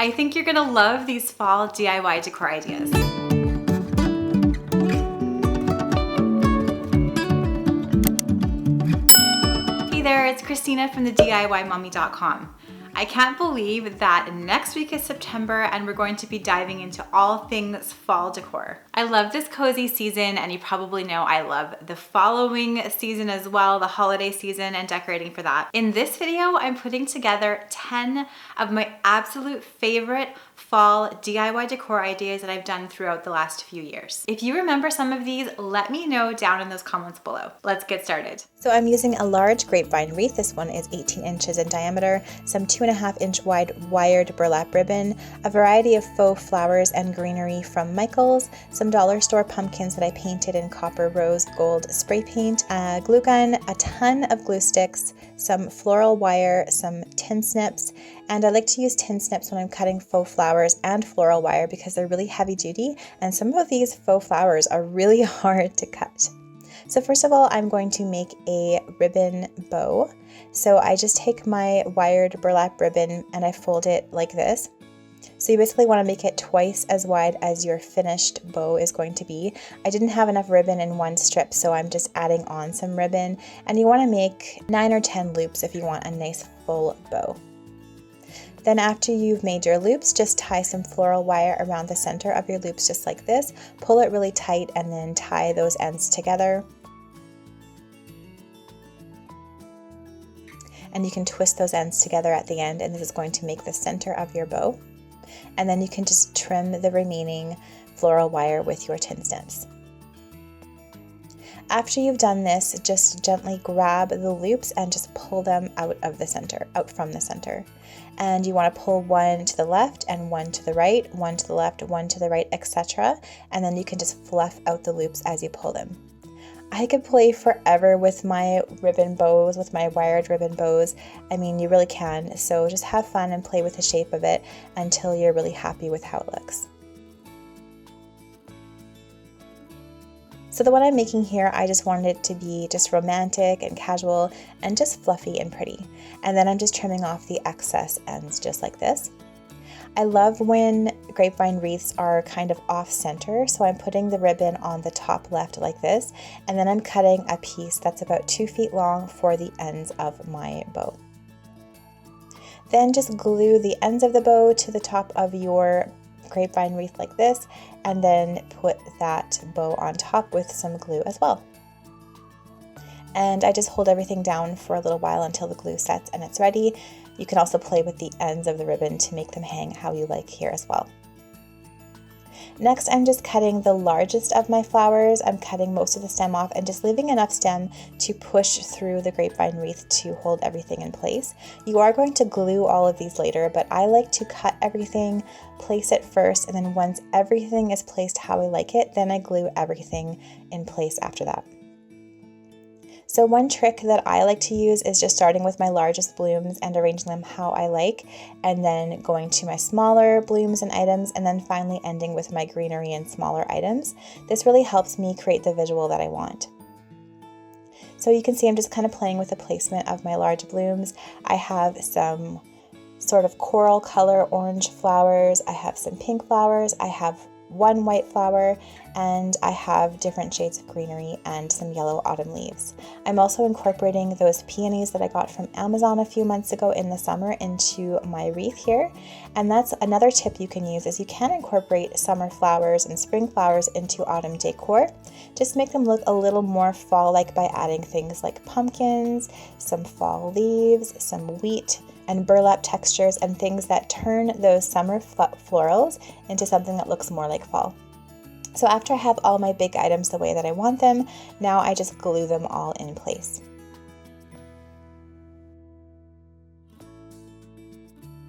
I think you're gonna love these fall DIY decor ideas. Hey there, it's Christina from the DIYmommy.com. I can't believe that next week is September and we're going to be diving into all things fall decor. I love this cozy season, and you probably know I love the following season as well, the holiday season and decorating for that. In this video, I'm putting together 10 of my absolute favorite fall DIY decor ideas that I've done throughout the last few years. If you remember some of these, let me know down in those comments below. Let's get started. So I'm using a large grapevine wreath. This one is 18 inches in diameter, some 2.5-inch wide wired burlap ribbon, a variety of faux flowers and greenery from Michaels, some dollar store pumpkins that I painted in copper rose gold spray paint, a glue gun, a ton of glue sticks, some floral wire, some tin snips, and I like to use tin snips when I'm cutting faux flowers and floral wire because they're really heavy duty, and some of these faux flowers are really hard to cut. So first of all, I'm going to make a ribbon bow. So I just take my wired burlap ribbon and I fold it like this. So you basically want to make it twice as wide as your finished bow is going to be. I didn't have enough ribbon in one strip, so I'm just adding on some ribbon, and you want to make 9 or 10 loops if you want a nice full bow. Then after you've made your loops, just tie some floral wire around the center of your loops just like this. Pull it really tight and then tie those ends together. And you can twist those ends together at the end, and this is going to make the center of your bow. And then you can just trim the remaining floral wire with your tin snips. After you've done this, just gently grab the loops and just pull them out of the center, out from the center. And you want to pull one to the left and one to the right, one to the left, one to the right, etc. And then you can just fluff out the loops as you pull them. I could play forever with my ribbon bows, with my wired ribbon bows. I mean, you really can. So just have fun and play with the shape of it until you're really happy with how it looks. So the one I'm making here, I just wanted it to be just romantic and casual and just fluffy and pretty. And then I'm just trimming off the excess ends just like this. I love when grapevine wreaths are kind of off center, so I'm putting the ribbon on the top left like this, and then I'm cutting a piece that's about 2 feet long for the ends of my bow. Then just glue the ends of the bow to the top of your grapevine wreath like this, and then put that bow on top with some glue as well. And I just hold everything down for a little while until the glue sets and it's ready. You can also play with the ends of the ribbon to make them hang how you like here as well. Next, I'm just cutting the largest of my flowers. I'm cutting most of the stem off and just leaving enough stem to push through the grapevine wreath to hold everything in place. You are going to glue all of these later, but I like to cut everything, place it first, and then once everything is placed how I like it, then I glue everything in place after that. So one trick that I like to use is just starting with my largest blooms and arranging them how I like, and then going to my smaller blooms and items, and then finally ending with my greenery and smaller items. This really helps me create the visual that I want. So you can see I'm just kind of playing with the placement of my large blooms. I have some sort of coral color orange flowers, I have some pink flowers, I have one white flower, and I have different shades of greenery and some yellow autumn leaves. I'm also incorporating those peonies that I got from Amazon a few months ago in the summer into my wreath here. And that's another tip you can use, is you can incorporate summer flowers and spring flowers into autumn decor. Just make them look a little more fall-like by adding things like pumpkins, some fall leaves, some wheat, and burlap textures and things that turn those summer florals into something that looks more like fall. So after I have all my big items the way that I want them, now I just glue them all in place.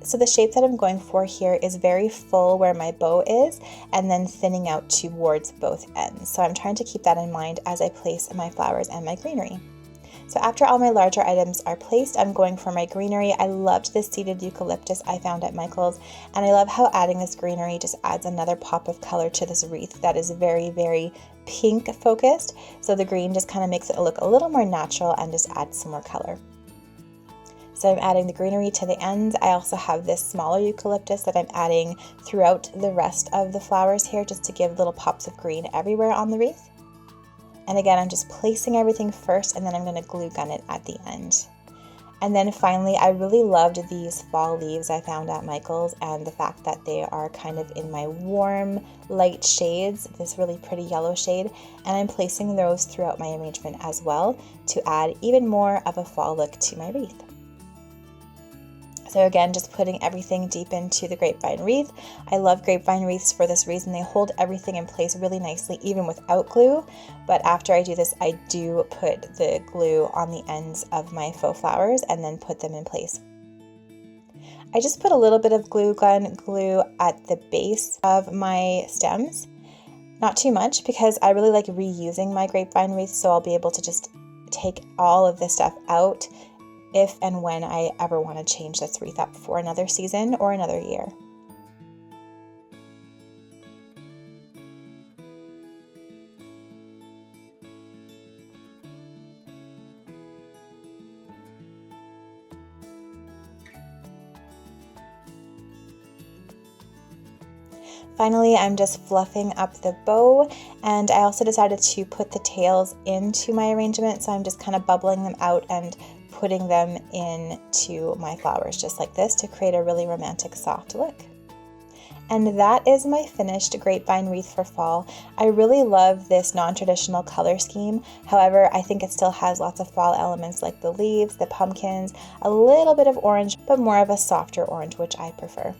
So the shape that I'm going for here is very full where my bow is, and then thinning out towards both ends. So I'm trying to keep that in mind as I place my flowers and my greenery. So after all my larger items are placed, I'm going for my greenery. I loved this seeded eucalyptus I found at Michael's, and I love how adding this greenery just adds another pop of color to this wreath that is very, very pink focused. So the green just kind of makes it look a little more natural and just adds some more color. So I'm adding the greenery to the ends. I also have this smaller eucalyptus that I'm adding throughout the rest of the flowers here, just to give little pops of green everywhere on the wreath. And again, I'm just placing everything first, and then I'm going to glue gun it at the end. And then finally, I really loved these fall leaves I found at Michael's, and the fact that they are kind of in my warm, light shades, this really pretty yellow shade, and I'm placing those throughout my arrangement as well to add even more of a fall look to my wreath. So again, just putting everything deep into the grapevine wreath. I love grapevine wreaths for this reason. They hold everything in place really nicely, even without glue. But after I do this, I do put the glue on the ends of my faux flowers and then put them in place. I just put a little bit of glue gun glue at the base of my stems. Not too much, because I really like reusing my grapevine wreaths, so I'll be able to just take all of this stuff out if and when I ever want to change this wreath up for another season or another year. Finally, I'm just fluffing up the bow, and I also decided to put the tails into my arrangement, so I'm just kind of bubbling them out and putting them into my flowers just like this to create a really romantic soft look. And that is my finished grapevine wreath for fall. I really love this non-traditional color scheme. However, I think it still has lots of fall elements like the leaves, the pumpkins, a little bit of orange, but more of a softer orange, which I prefer.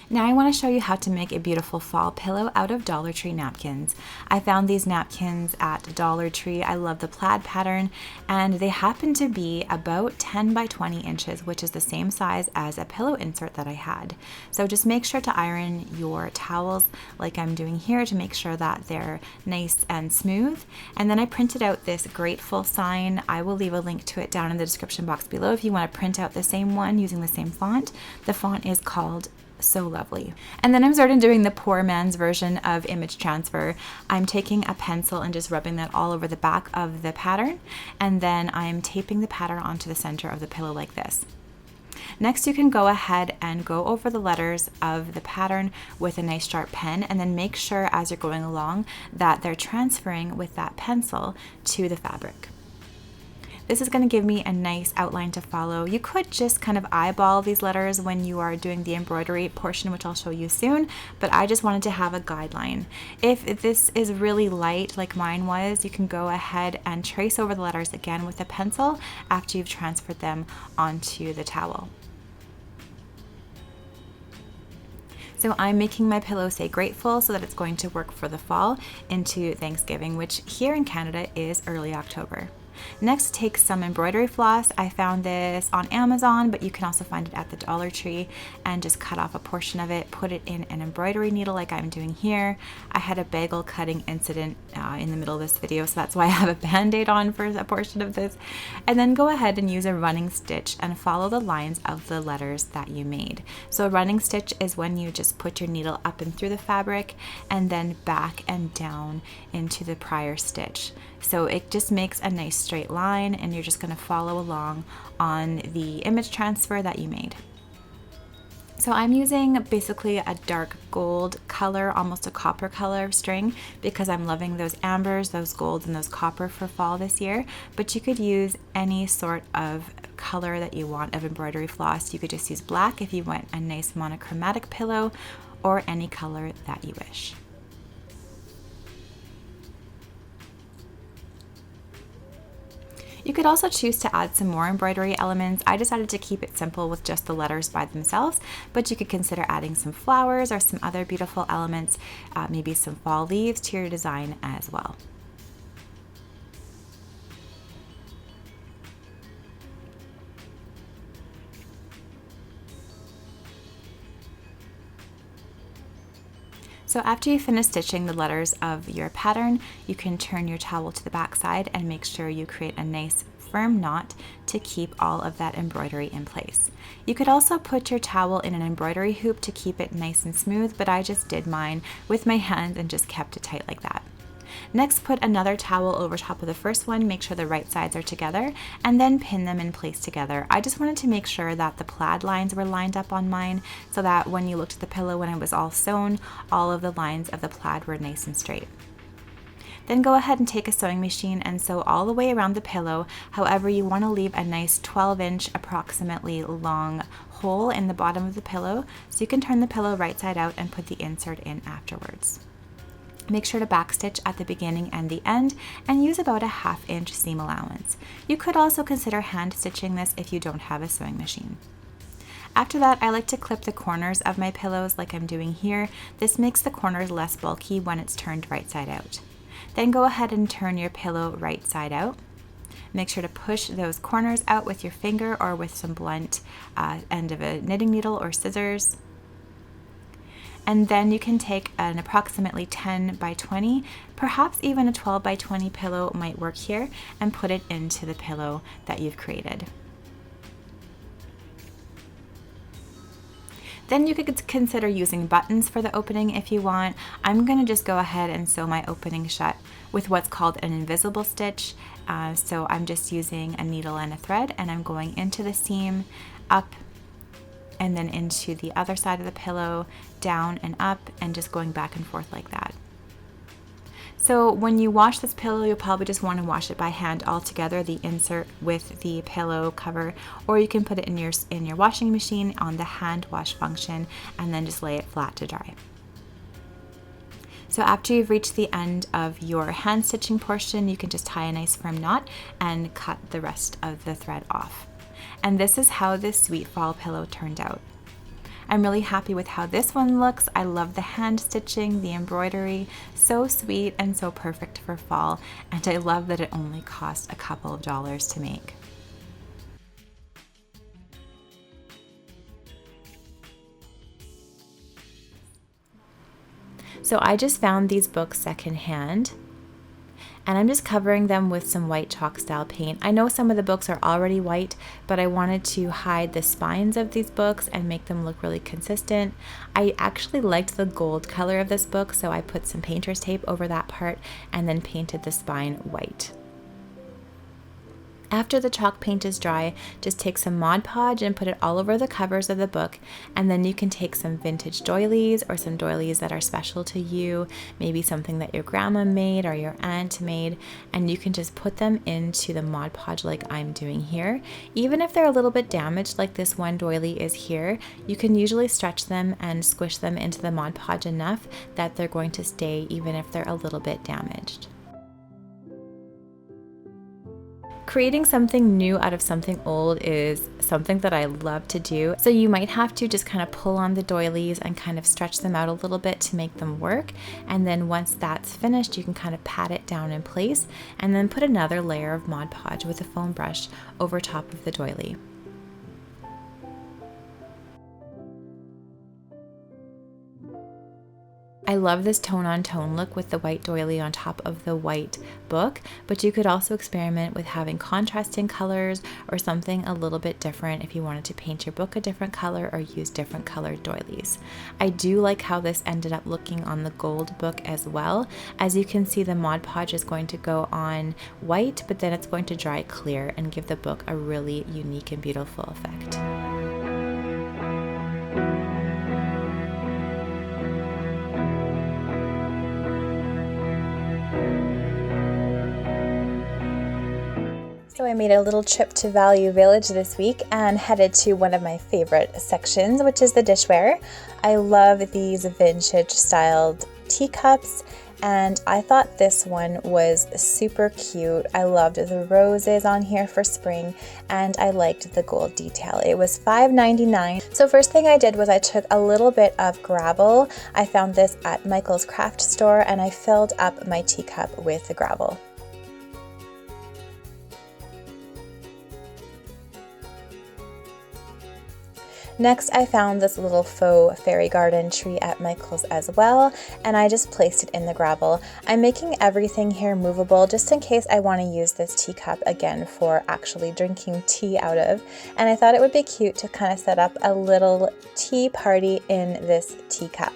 Now I want to show you how to make a beautiful fall pillow out of Dollar Tree napkins. I found these napkins at Dollar Tree. I love the plaid pattern, and they happen to be about 10 by 20 inches, which is the same size as a pillow insert that I had. So just make sure to iron your towels like I'm doing here to make sure that they're nice and smooth. And then I printed out this grateful sign. I will leave a link to it down in the description box below if you want to print out the same one using the same font. The font is called So Lovely. And then I'm starting doing the poor man's version of image transfer. I'm taking a pencil and just rubbing that all over the back of the pattern, and then I'm taping the pattern onto the center of the pillow like this. Next, you can go ahead and go over the letters of the pattern with a nice sharp pen, and then make sure as you're going along that they're transferring with that pencil to the fabric. This is going to give me a nice outline to follow. You could just kind of eyeball these letters when you are doing the embroidery portion, which I'll show you soon, but I just wanted to have a guideline. If this is really light like mine was, you can go ahead and trace over the letters again with a pencil after you've transferred them onto the towel. So I'm making my pillow say grateful so that it's going to work for the fall into Thanksgiving, which here in Canada is early October. Next, take some embroidery floss. I found this on Amazon, but you can also find it at the Dollar Tree, and just cut off a portion of it, put it in an embroidery needle like I'm doing here. I had a bagel cutting incident in the middle of this video, so that's why I have a band-aid on for a portion of this. And then go ahead and use a running stitch and follow the lines of the letters that you made. So a running stitch is when you just put your needle up and through the fabric and then back and down into the prior stitch. So it just makes a nice straight line, and you're just going to follow along on the image transfer that you made. So I'm using basically a dark gold color, almost a copper color string, because I'm loving those ambers, those golds, and those copper for fall this year. But you could use any sort of color that you want of embroidery floss. You could just use black if you want a nice monochromatic pillow, or any color that you wish. You could also choose to add some more embroidery elements. I decided to keep it simple with just the letters by themselves, but you could consider adding some flowers or some other beautiful elements, maybe some fall leaves to your design as well. So after you finish stitching the letters of your pattern, you can turn your towel to the back side and make sure you create a nice firm knot to keep all of that embroidery in place. You could also put your towel in an embroidery hoop to keep it nice and smooth, but I just did mine with my hands and just kept it tight like that. Next, put another towel over top of the first one, make sure the right sides are together, and then pin them in place together. I just wanted to make sure that the plaid lines were lined up on mine so that when you looked at the pillow when it was all sewn, all of the lines of the plaid were nice and straight. Then go ahead and take a sewing machine and sew all the way around the pillow. However, you want to leave a nice 12-inch approximately long hole in the bottom of the pillow so you can turn the pillow right side out and put the insert in afterwards. Make sure to backstitch at the beginning and the end and use about a 1/2 inch seam allowance. You could also consider hand stitching this if you don't have a sewing machine. After that, I like to clip the corners of my pillows like I'm doing here. This makes the corners less bulky when it's turned right side out. Then go ahead and turn your pillow right side out. Make sure to push those corners out with your finger or with some blunt end of a knitting needle or scissors. And then you can take an approximately 10 by 20, perhaps even a 12 by 20 pillow might work here, and put it into the pillow that you've created. Then you could consider using buttons for the opening if you want. I'm going to just go ahead and sew my opening shut with what's called an invisible stitch. So I'm just using a needle and a thread, and I'm going into the seam, up, and then into the other side of the pillow, down and up, and just going back and forth like that. So when you wash this pillow, you'll probably just want to wash it by hand altogether, the insert with the pillow cover, or you can put it in your washing machine on the hand wash function and then just lay it flat to dry. So after you've reached the end of your hand stitching portion, you can just tie a nice firm knot and cut the rest of the thread off. And this is how this sweet fall pillow turned out. I'm really happy with how this one looks. I love the hand stitching, the embroidery, so sweet and so perfect for fall, and I love that it only cost a couple of dollars to make. So I just found these books secondhand, and I'm just covering them with some white chalk style paint. I know some of the books are already white, but I wanted to hide the spines of these books and make them look really consistent. I actually liked the gold color of this book, so I put some painter's tape over that part and then painted the spine white. After the chalk paint is dry, just take some Mod Podge and put it all over the covers of the book, and then you can take some vintage doilies or some doilies that are special to you, maybe something that your grandma made or your aunt made, and you can just put them into the Mod Podge like I'm doing here. Even if they're a little bit damaged like this one doily is here, you can usually stretch them and squish them into the Mod Podge enough that they're going to stay even if they're a little bit damaged. Creating something new out of something old is something that I love to do. So you might have to just kind of pull on the doilies and kind of stretch them out a little bit to make them work. And then once that's finished, you can kind of pat it down in place and then put another layer of Mod Podge with a foam brush over top of the doily. I love this tone-on-tone look with the white doily on top of the white book, but you could also experiment with having contrasting colors or something a little bit different if you wanted to paint your book a different color or use different colored doilies. I do like how this ended up looking on the gold book as well. As you can see, the Mod Podge is going to go on white, but then it's going to dry clear and give the book a really unique and beautiful effect. So I made a little trip to Value Village this week and headed to one of my favorite sections, which is the dishware. I love these vintage styled teacups, and I thought this one was super cute. I loved the roses on here for spring, and I liked the gold detail. It was $5.99. So first thing I did was I took a little bit of gravel. I found this at Michael's craft store, and I filled up my teacup with the gravel. Next, I found this little faux fairy garden tree at Michael's as well, and I just placed it in the gravel. I'm making everything here movable just in case I want to use this teacup again for actually drinking tea out of, and I thought it would be cute to kind of set up a little tea party in this teacup.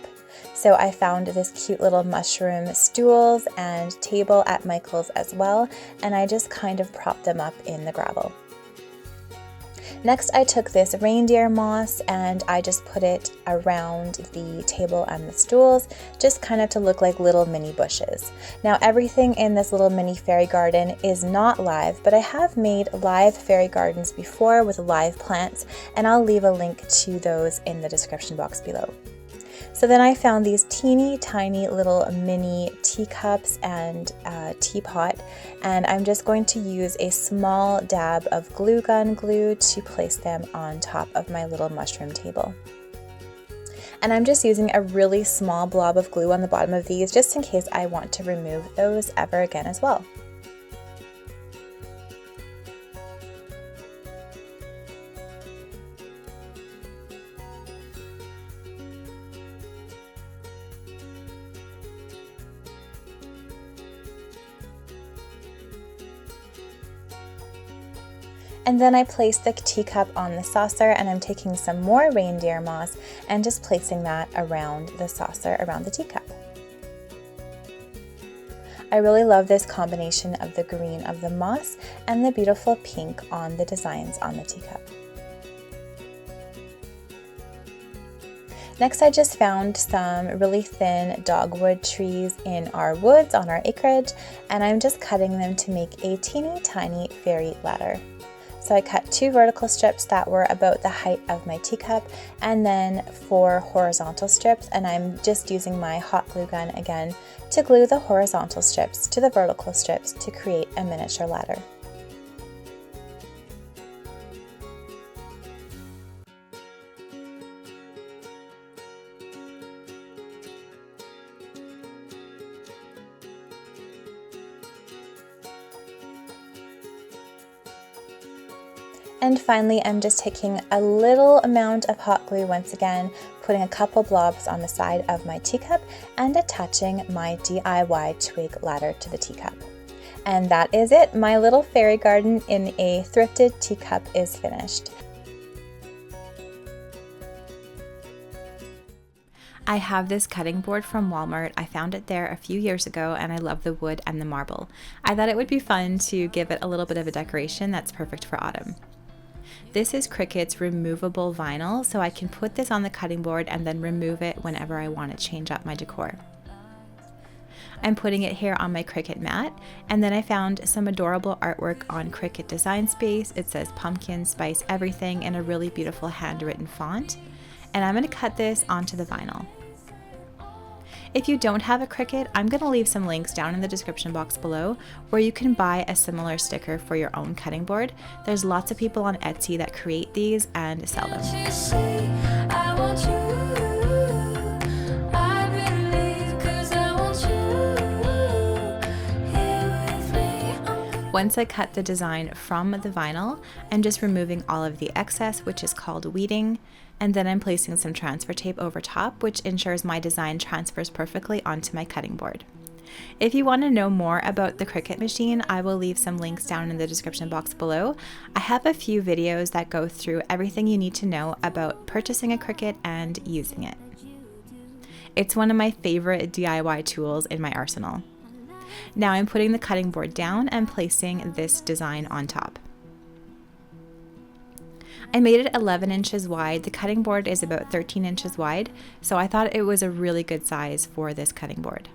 So I found this cute little mushroom stools and table at Michael's as well, and I just kind of propped them up in the gravel. Next, I took this reindeer moss and I just put it around the table and the stools, just kind of to look like little mini bushes. Now, everything in this little mini fairy garden is not live, but I have made live fairy gardens before with live plants, and I'll leave a link to those in the description box below. So then I found these teeny tiny little mini teacups and teapot, and I'm just going to use a small dab of glue gun glue to place them on top of my little mushroom table. And I'm just using a really small blob of glue on the bottom of these just in case I want to remove those ever again as well. And then I placed the teacup on the saucer, and I'm taking some more reindeer moss and just placing that around the saucer, around the teacup. I really love this combination of the green of the moss and the beautiful pink on the designs on the teacup. Next, I just found some really thin dogwood trees in our woods on our acreage, and I'm just cutting them to make a teeny tiny fairy ladder. So I cut 2 vertical strips that were about the height of my teacup, and then 4 horizontal strips, and I'm just using my hot glue gun again to glue the horizontal strips to the vertical strips to create a miniature ladder. And finally, I'm just taking a little amount of hot glue once again, putting a couple blobs on the side of my teacup and attaching my DIY twig ladder to the teacup. And that is it. My little fairy garden in a thrifted teacup is finished. I have this cutting board from Walmart. I found it there a few years ago, and I love the wood and the marble. I thought it would be fun to give it a little bit of a decoration that's perfect for autumn. This is Cricut's removable vinyl, so I can put this on the cutting board and then remove it whenever I want to change up my decor. I'm putting it here on my Cricut mat, and then I found some adorable artwork on Cricut Design Space. It says pumpkin spice everything in a really beautiful handwritten font, and I'm going to cut this onto the vinyl. If you don't have a Cricut, I'm going to leave some links down in the description box below where you can buy a similar sticker for your own cutting board. There's lots of people on Etsy that create these and sell them. Once I cut the design from the vinyl, I'm just removing all of the excess, which is called weeding, and then I'm placing some transfer tape over top, which ensures my design transfers perfectly onto my cutting board. If you want to know more about the Cricut machine, I will leave some links down in the description box below. I have a few videos that go through everything you need to know about purchasing a Cricut and using it. It's one of my favorite DIY tools in my arsenal. Now I'm putting the cutting board down and placing this design on top. I made it 11 inches wide. The cutting board is about 13 inches wide, so I thought it was a really good size for this cutting board.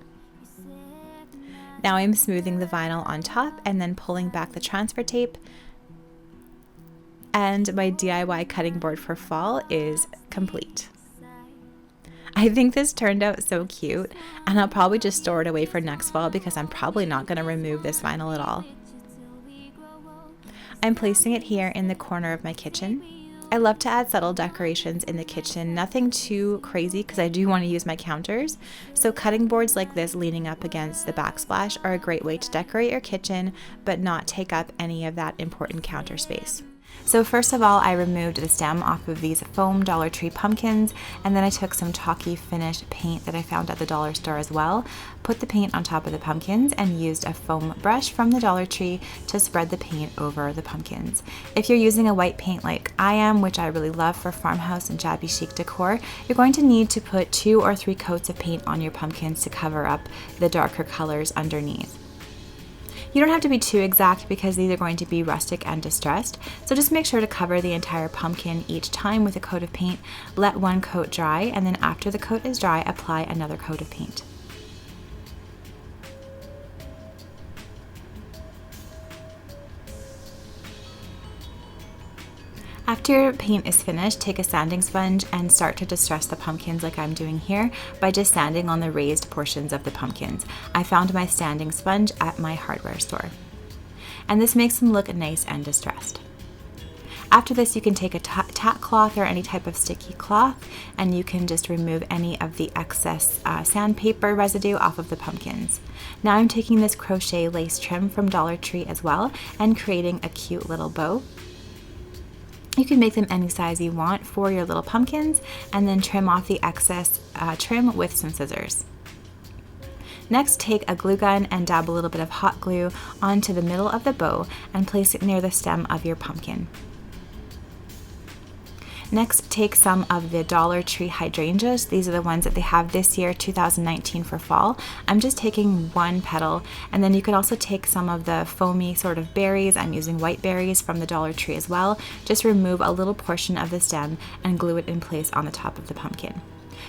Now I'm smoothing the vinyl on top and then pulling back the transfer tape, and my DIY cutting board for fall is complete. I think this turned out so cute, and I'll probably just store it away for next fall because I'm probably not going to remove this vinyl at all. I'm placing it here in the corner of my kitchen. I love to add subtle decorations in the kitchen, nothing too crazy because I do want to use my counters. So cutting boards like this leaning up against the backsplash are a great way to decorate your kitchen but not take up any of that important counter space. So first of all, I removed the stem off of these foam Dollar Tree pumpkins, and then I took some chalky finish paint that I found at the dollar store as well, put the paint on top of the pumpkins, and used a foam brush from the Dollar Tree to spread the paint over the pumpkins. If you're using a white paint like I am, which I really love for farmhouse and shabby chic decor, you're going to need to put 2 or 3 coats of paint on your pumpkins to cover up the darker colors underneath. You don't have to be too exact because these are going to be rustic and distressed, so just make sure to cover the entire pumpkin each time with a coat of paint, let one coat dry, and then after the coat is dry, apply another coat of paint. After your paint is finished, take a sanding sponge and start to distress the pumpkins like I'm doing here by just sanding on the raised portions of the pumpkins. I found my sanding sponge at my hardware store. And this makes them look nice and distressed. After this, you can take a tack cloth or any type of sticky cloth, and you can just remove any of the excess sandpaper residue off of the pumpkins. Now I'm taking this crochet lace trim from Dollar Tree as well and creating a cute little bow. You can make them any size you want for your little pumpkins and then trim off the excess trim with some scissors. Next, take a glue gun and dab a little bit of hot glue onto the middle of the bow and place it near the stem of your pumpkin. Next, take some of the Dollar Tree hydrangeas. These are the ones that they have this year, 2019 for fall. I'm just taking 1 petal, and then you can also take some of the foamy sort of berries. I'm using white berries from the Dollar Tree as well. Just remove a little portion of the stem and glue it in place on the top of the pumpkin.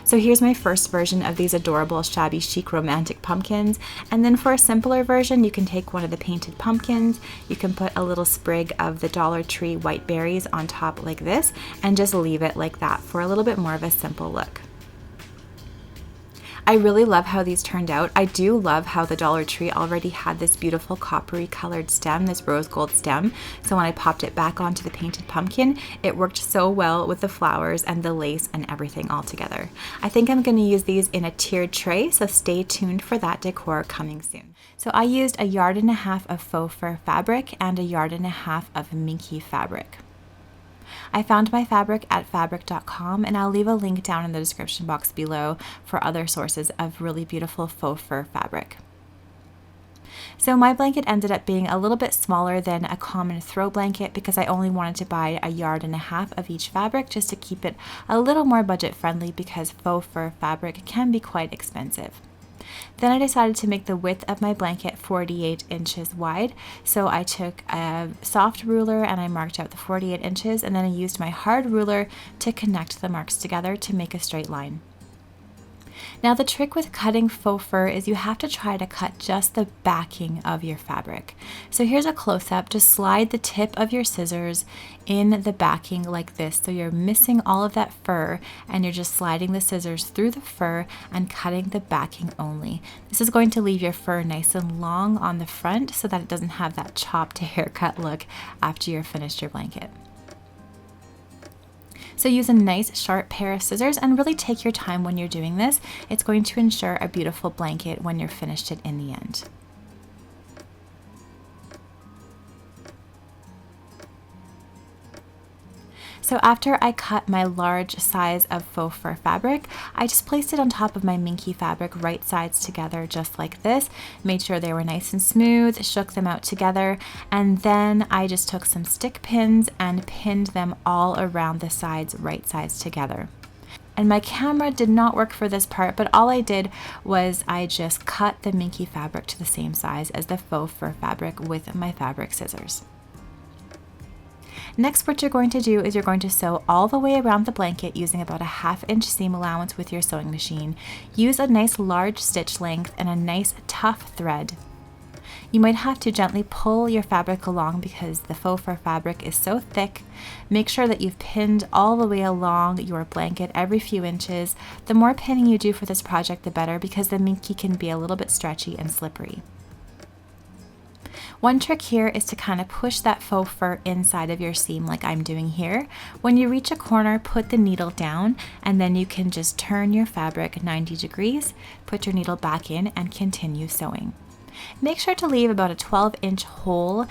So here's my first version of these adorable shabby chic romantic pumpkins, and then for a simpler version you can take one of the painted pumpkins, you can put a little sprig of the Dollar Tree white berries on top like this and just leave it like that for a little bit more of a simple look. I really love how these turned out. I do love how the Dollar Tree already had this beautiful coppery colored stem, this rose gold stem. So when I popped it back onto the painted pumpkin, it worked so well with the flowers and the lace and everything all together. I think I'm going to use these in a tiered tray, so stay tuned for that decor coming soon. So I used 1.5 yards of faux fur fabric and 1.5 yards of minky fabric. I found my fabric at fabric.com, and I'll leave a link down in the description box below for other sources of really beautiful faux fur fabric. So my blanket ended up being a little bit smaller than a common throw blanket because I only wanted to buy 1.5 yards of each fabric just to keep it a little more budget friendly because faux fur fabric can be quite expensive. Then I decided to make the width of my blanket 48 inches wide. So I took a soft ruler and I marked out the 48 inches, and then I used my hard ruler to connect the marks together to make a straight line. Now the trick with cutting faux fur is you have to try to cut just the backing of your fabric. So here's a close-up. Just slide the tip of your scissors in the backing like this. So you're missing all of that fur and you're just sliding the scissors through the fur and cutting the backing only. This is going to leave your fur nice and long on the front so that it doesn't have that chopped haircut look after you're finished your blanket. So use a nice sharp pair of scissors and really take your time when you're doing this. It's going to ensure a beautiful blanket when you're finished it in the end. So after I cut my large size of faux fur fabric, I just placed it on top of my minky fabric right sides together just like this, made sure they were nice and smooth, shook them out together, and then I just took some stick pins and pinned them all around the sides right sides together. And my camera did not work for this part, but all I did was I just cut the minky fabric to the same size as the faux fur fabric with my fabric scissors. Next, what you're going to do is you're going to sew all the way around the blanket using about a 1/2 inch seam allowance with your sewing machine. Use a nice large stitch length and a nice tough thread. You might have to gently pull your fabric along because the faux fur fabric is so thick. Make sure that you've pinned all the way along your blanket every few inches. The more pinning you do for this project, the better, because the minky can be a little bit stretchy and slippery. One trick here is to kind of push that faux fur inside of your seam like I'm doing here. When you reach a corner, put the needle down, and then you can just turn your fabric 90 degrees, put your needle back in, and continue sewing. Make sure to leave about a 12-inch hole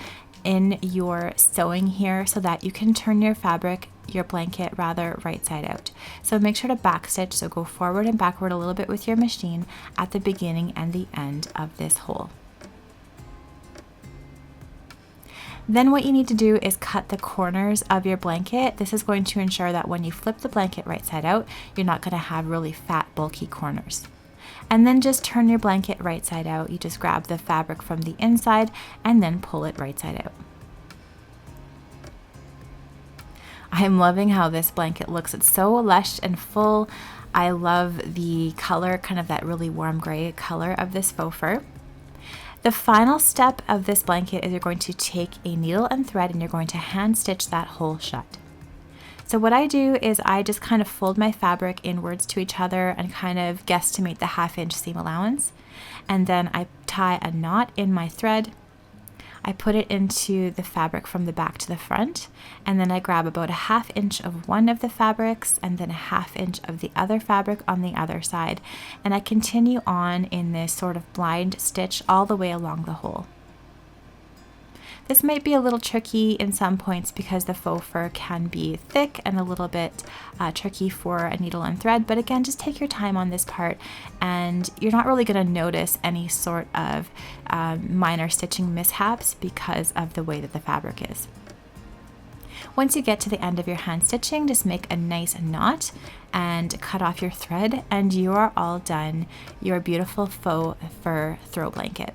in your sewing here so that you can turn your blanket right side out. So make sure to back stitch, so go forward and backward a little bit with your machine at the beginning and the end of this hole. Then what you need to do is cut the corners of your blanket. This is going to ensure that when you flip the blanket right side out, you're not going to have really fat, bulky corners. And then just turn your blanket right side out. You just grab the fabric from the inside and then pull it right side out. I'm loving how this blanket looks. It's so lush and full. I love the color, kind of that really warm gray color of this faux fur. The final step of this blanket is you're going to take a needle and thread and you're going to hand stitch that hole shut. So what I do is I just kind of fold my fabric inwards to each other and kind of guesstimate the 1/2 inch seam allowance. And then I tie a knot in my thread. I put it into the fabric from the back to the front, and then I grab about a 1/2 inch of one of the fabrics and then a 1/2 inch of the other fabric on the other side. And I continue on in this sort of blind stitch all the way along the hole. This might be a little tricky in some points because the faux fur can be thick and a little bit tricky for a needle and thread, but again, just take your time on this part and you're not really going to notice any sort of minor stitching mishaps because of the way that the fabric is. Once you get to the end of your hand stitching, just make a nice knot and cut off your thread and you are all done your beautiful faux fur throw blanket.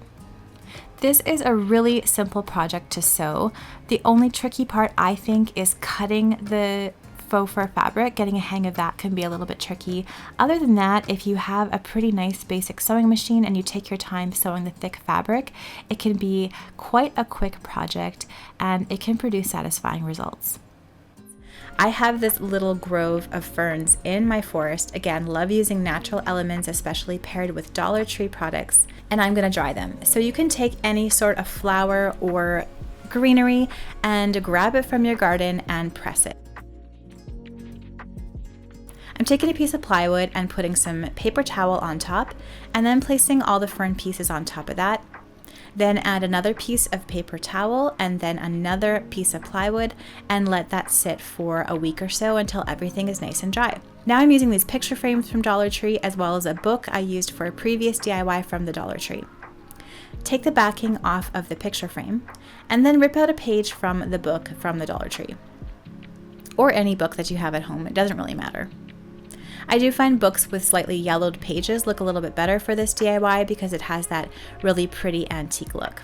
This is a really simple project to sew. The only tricky part, I think, is cutting the faux fur fabric. Getting a hang of that can be a little bit tricky. Other than that, if you have a pretty nice basic sewing machine and you take your time sewing the thick fabric, it can be quite a quick project and it can produce satisfying results. I have this little grove of ferns in my forest. Again, love using natural elements, especially paired with Dollar Tree products, and I'm gonna dry them. So you can take any sort of flower or greenery and grab it from your garden and press it. I'm taking a piece of plywood and putting some paper towel on top, and then placing all the fern pieces on top of that. Then add another piece of paper towel and then another piece of plywood and let that sit for a week or so until everything is nice and dry. Now I'm using these picture frames from Dollar Tree as well as a book I used for a previous DIY from the Dollar Tree. Take the backing off of the picture frame and then rip out a page from the book from the Dollar Tree. Or any book that you have at home, it doesn't really matter. I do find books with slightly yellowed pages look a little bit better for this DIY because it has that really pretty antique look.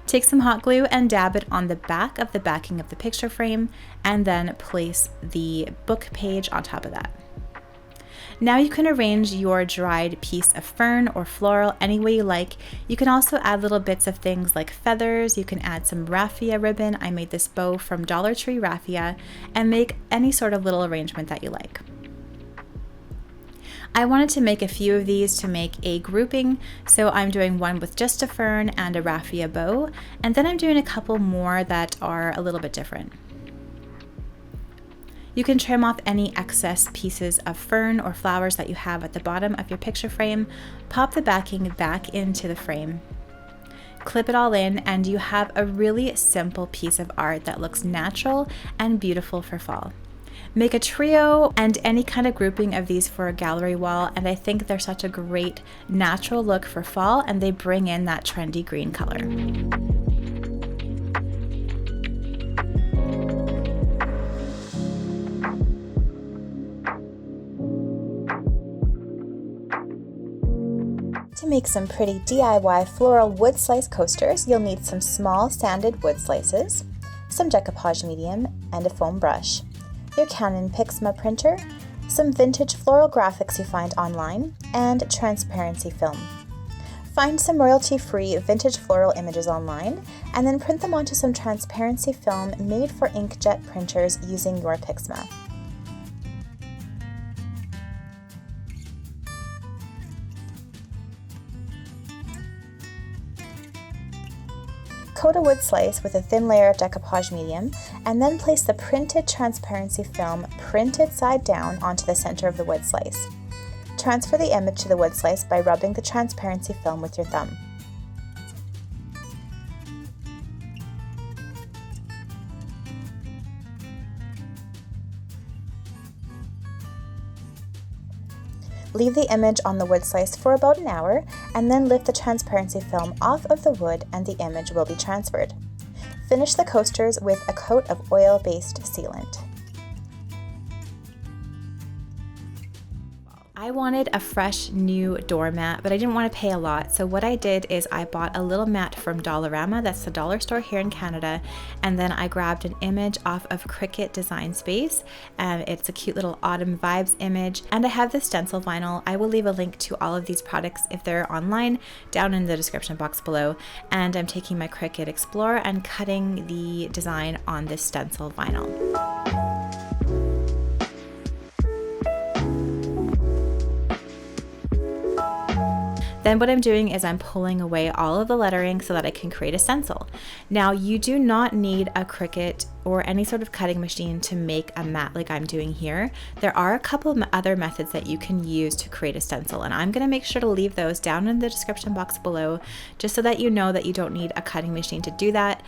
Take some hot glue and dab it on the back of the backing of the picture frame and then place the book page on top of that. Now you can arrange your dried piece of fern or floral any way you like. You can also add little bits of things like feathers. You can add some raffia ribbon. I made this bow from Dollar Tree raffia, and make any sort of little arrangement that you like. I wanted to make a few of these to make a grouping, so I'm doing one with just a fern and a raffia bow, and then I'm doing a couple more that are a little bit different. You can trim off any excess pieces of fern or flowers that you have at the bottom of your picture frame, pop the backing back into the frame, clip it all in, and you have a really simple piece of art that looks natural and beautiful for fall. Make a trio and any kind of grouping of these for a gallery wall, and I think they're such a great natural look for fall, and they bring in that trendy green color. To make some pretty DIY floral wood slice coasters, you'll need some small sanded wood slices, some decoupage medium, and a foam brush, your Canon Pixma printer, some vintage floral graphics you find online, and transparency film. Find some royalty-free vintage floral images online, and then print them onto some transparency film made for inkjet printers using your Pixma. Coat a wood slice with a thin layer of decoupage medium, and then place the printed transparency film printed side down onto the center of the wood slice. Transfer the image to the wood slice by rubbing the transparency film with your thumb. Leave the image on the wood slice for about an hour, and then lift the transparency film off of the wood and the image will be transferred. Finish the coasters with a coat of oil-based sealant. I wanted a fresh new doormat, but I didn't want to pay a lot. So what I did is I bought a little mat from Dollarama, that's the dollar store here in Canada, and then I grabbed an image off of Cricut Design Space. It's a cute little autumn vibes image, and I have the stencil vinyl. I will leave a link to all of these products if they're online down in the description box below. And I'm taking my Cricut Explorer and cutting the design on this stencil vinyl. Then what I'm doing is I'm pulling away all of the lettering so that I can create a stencil. Now you do not need a Cricut or any sort of cutting machine to make a mat like I'm doing here. There are a couple of other methods that you can use to create a stencil, and I'm gonna make sure to leave those down in the description box below just so that you know that you don't need a cutting machine to do that.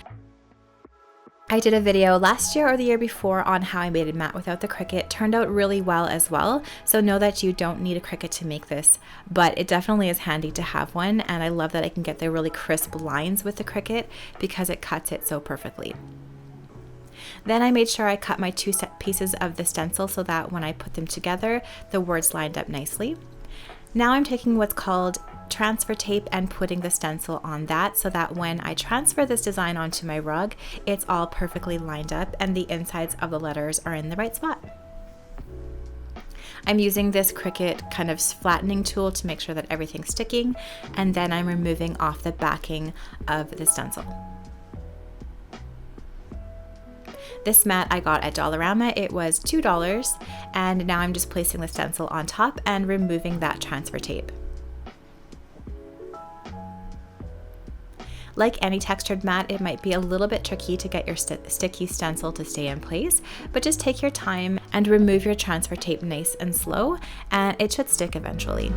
I did a video last year or the year before on how I made a mat without the Cricut. Turned out really well as well, so know that you don't need a Cricut to make this, but it definitely is handy to have one, and I love that I can get the really crisp lines with the Cricut because it cuts it so perfectly. Then I made sure I cut my two set pieces of the stencil so that when I put them together, the words lined up nicely. Now I'm taking what's called transfer tape and putting the stencil on that so that when I transfer this design onto my rug, it's all perfectly lined up and the insides of the letters are in the right spot. I'm using this Cricut kind of flattening tool to make sure that everything's sticking, and then I'm removing off the backing of the stencil. This mat I got at Dollarama. It was $2, and now I'm just placing the stencil on top and removing that transfer tape. Like any textured mat, it might be a little bit tricky to get your sticky stencil to stay in place, but just take your time and remove your transfer tape nice and slow, and it should stick eventually.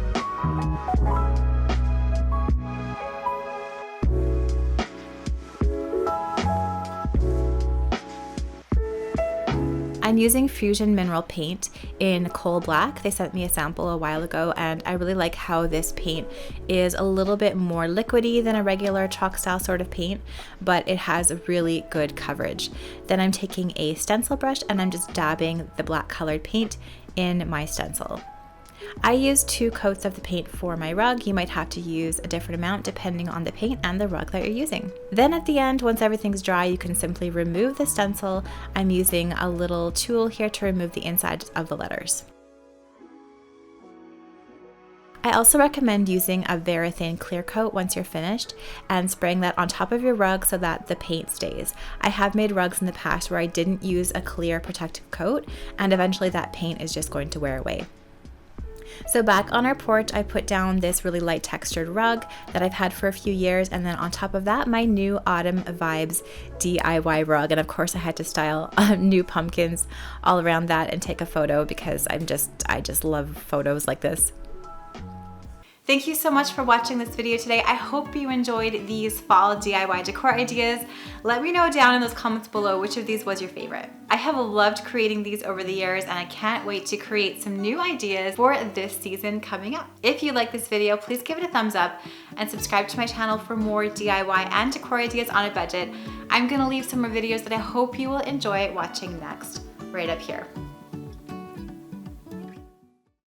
I'm using Fusion Mineral Paint in Coal Black. They sent me a sample a while ago, and I really like how this paint is a little bit more liquidy than a regular chalk style sort of paint, but it has really good coverage. Then I'm taking a stencil brush and I'm just dabbing the black colored paint in my stencil. I use 2 coats of the paint for my rug. You might have to use a different amount depending on the paint and the rug that you're using. Then at the end, once everything's dry, you can simply remove the stencil. I'm using a little tool here to remove the inside of the letters. I also recommend using a very thin clear coat once you're finished and spraying that on top of your rug so that the paint stays. I have made rugs in the past where I didn't use a clear protective coat, and eventually that paint is just going to wear away. So back on our porch, I put down this really light textured rug that I've had for a few years, and then on top of that, my new Autumn Vibes DIY rug. And of course I had to style new pumpkins all around that and take a photo because I just love photos like this. Thank you so much for watching this video today. I hope you enjoyed these fall DIY decor ideas. Let me know down in those comments below which of these was your favorite. I have loved creating these over the years, and I can't wait to create some new ideas for this season coming up. If you like this video, please give it a thumbs up and subscribe to my channel for more DIY and decor ideas on a budget. I'm gonna leave some more videos that I hope you will enjoy watching next, right up here.